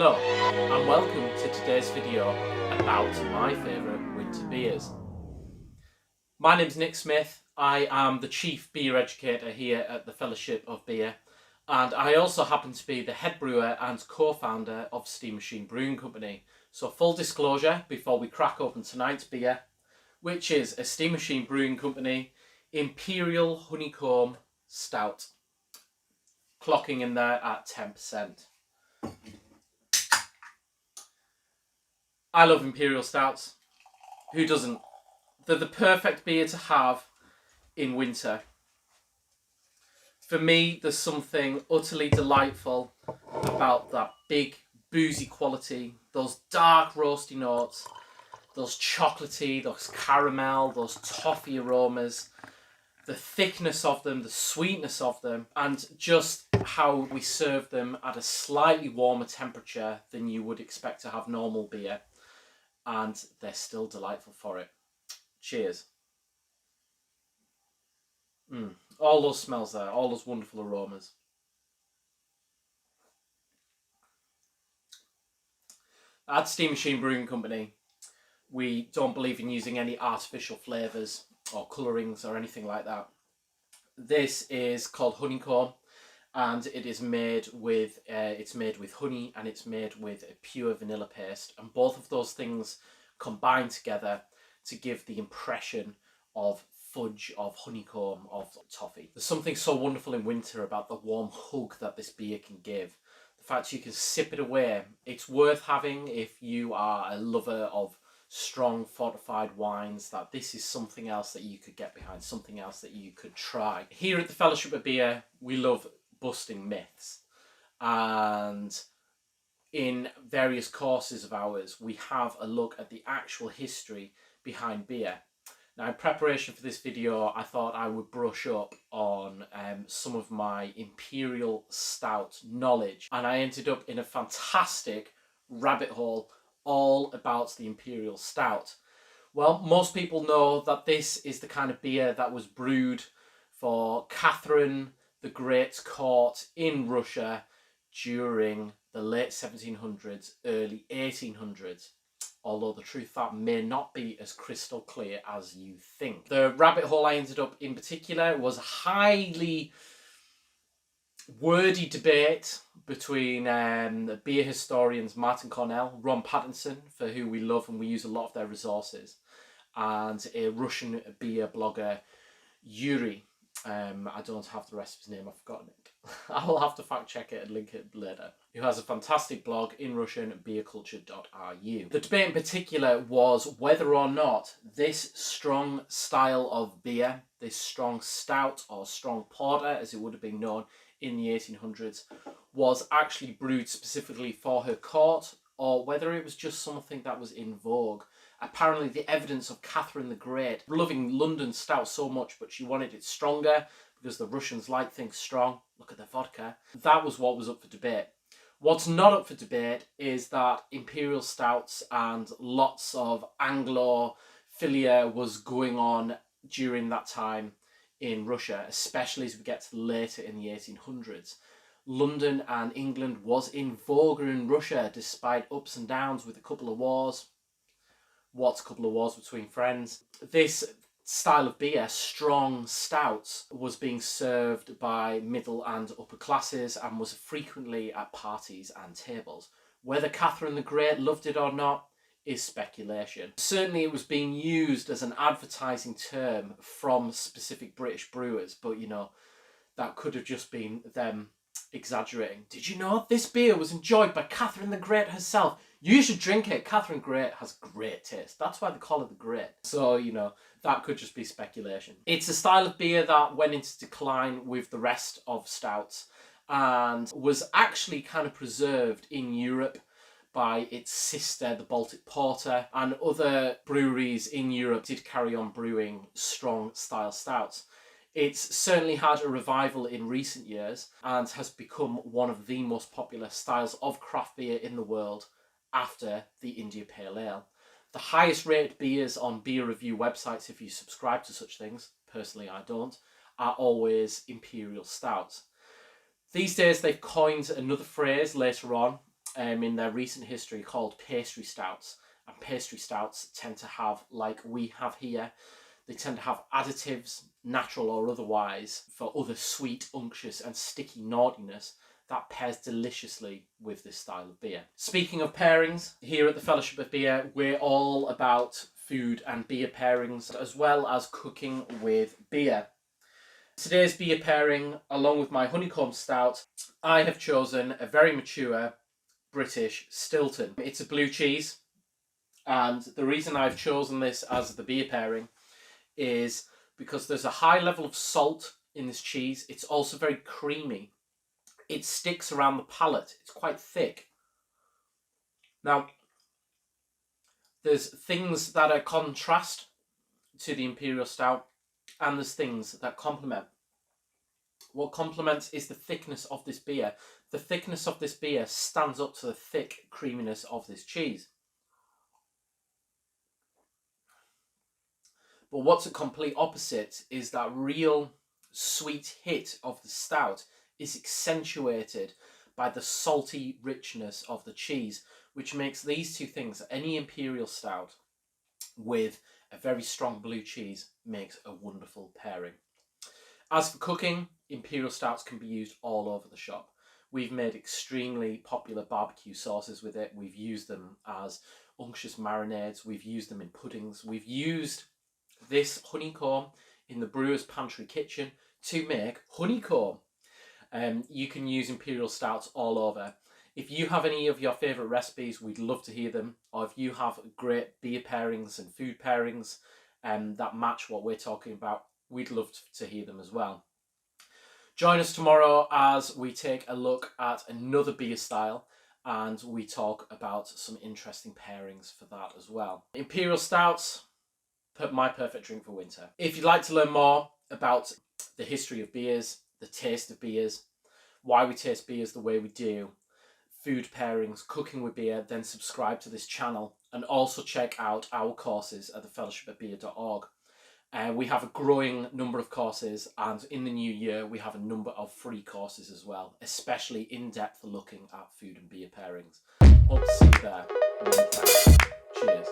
Hello and welcome to today's video about my favourite winter beers. My name's Nick Smith. I am the Chief Beer Educator here at the Fellowship of Beer, and I also happen to be the head brewer and co-founder of Steam Machine Brewing Company. So full disclosure before we crack open tonight's beer, which is a Steam Machine Brewing Company Imperial Honeycomb Stout, clocking in there at 10%. I love Imperial Stouts. Who doesn't? They're the perfect beer to have in winter. For me, there's something utterly delightful about that big boozy quality, those dark roasty notes, those chocolatey, those caramel, those toffee aromas, the thickness of them, the sweetness of them, and just how we serve them at a slightly warmer temperature than you would expect to have normal beer. And they're still delightful for it. Cheers. All those smells there, all those wonderful aromas. At Steam Machine Brewing Company, we don't believe in using any artificial flavours or colourings or anything like that. This is called honeycomb, and it is made with honey, and it's made with a pure vanilla paste, and both of those things combine together to give the impression of fudge, of honeycomb, of toffee. There's something so wonderful in winter about the warm hug that this beer can give. The fact you can sip it away. It's worth having if you are a lover of strong fortified wines, that this is something else that you could get behind, something else that you could try. Here at the Fellowship of Beer, we love busting myths, and in various courses of ours we have a look at the actual history behind beer. Now, in preparation for this video, I thought I would brush up on some of my Imperial Stout knowledge, and I ended up in a fantastic rabbit hole all about the Imperial Stout. Well, most people know that this is the kind of beer that was brewed for Catherine the Great's court in Russia during the late 1700s, early 1800s. Although the truth that may not be as crystal clear as you think. The rabbit hole I ended up in particular was a highly wordy debate between the beer historians Martin Cornell, Ron Pattinson, for who we love and we use a lot of their resources, and a Russian beer blogger, Yuri. I don't have the rest of his name, I've forgotten it. I'll have to fact check it and link it later. Who has a fantastic blog in Russian, beerculture.ru. The debate in particular was whether or not this strong style of beer, this strong stout or strong porter as it would have been known in the 1800s, was actually brewed specifically for her court, or whether it was just something that was in vogue. Apparently the evidence of Catherine the Great loving London stout so much, but she wanted it stronger because the Russians like things strong. Look at their vodka. That was what was up for debate. What's not up for debate is that Imperial Stouts and lots of Anglophilia was going on during that time in Russia, especially as we get to later in the 1800s. London and England was in vogue in Russia despite ups and downs with a couple of wars. What's a couple of wars between friends? This style of beer, strong stouts, was being served by middle and upper classes and was frequently at parties and tables. Whether Catherine the Great loved it or not is speculation. Certainly it was being used as an advertising term from specific British brewers, but you know, that could have just been them exaggerating. Did you know this beer was enjoyed by Catherine the Great herself? You should drink it. Catherine Great has great taste. That's why they call her the Great. So, you know, that could just be speculation. It's a style of beer that went into decline with the rest of stouts and was actually kind of preserved in Europe by its sister, the Baltic Porter, and other breweries in Europe did carry on brewing strong style stouts. It's certainly had a revival in recent years and has become one of the most popular styles of craft beer in the world after the India Pale Ale. The highest rated beers on beer review websites, if you subscribe to such things, personally I don't, are always Imperial Stouts. These days they've coined another phrase later on, in their recent history called pastry stouts. And pastry stouts tend to have, like we have here, they tend to have additives, natural or otherwise, for other sweet, unctuous and sticky naughtiness that pairs deliciously with this style of beer. Speaking of pairings, here at the Fellowship of Beer, we're all about food and beer pairings, as well as cooking with beer. Today's beer pairing, along with my honeycomb stout, I have chosen a very mature British Stilton. It's a blue cheese, and the reason I've chosen this as the beer pairing is because there's a high level of salt in this cheese. It's also very creamy. It sticks around the palate. It's quite thick. Now, there's things that are contrast to the Imperial Stout, and there's things that complement. What complements is the thickness of this beer. The thickness of this beer stands up to the thick creaminess of this cheese. But what's a complete opposite is that real sweet hit of the stout is accentuated by the salty richness of the cheese, which makes these two things, any Imperial Stout with a very strong blue cheese, makes a wonderful pairing. As for cooking, Imperial Stouts can be used all over the shop. We've made extremely popular barbecue sauces with it. We've used them as unctuous marinades. We've used them in puddings. We've used this honeycomb in the brewer's pantry kitchen to make honeycomb. You can use Imperial Stouts all over. If you have any of your favourite recipes, we'd love to hear them. Or if you have great beer pairings and food pairings that match what we're talking about, we'd love to hear them as well. Join us tomorrow as we take a look at another beer style and we talk about some interesting pairings for that as well. Imperial Stouts, my perfect drink for winter. If you'd like to learn more about the history of beers, the taste of beers, why we taste beers the way we do, food pairings, cooking with beer, then subscribe to this channel and also check out our courses at thefellowshipofbeer.org. We have a growing number of courses, and in the new year we have a number of free courses as well, especially in-depth looking at food and beer pairings. Hope to see you there. Many thanks. Cheers.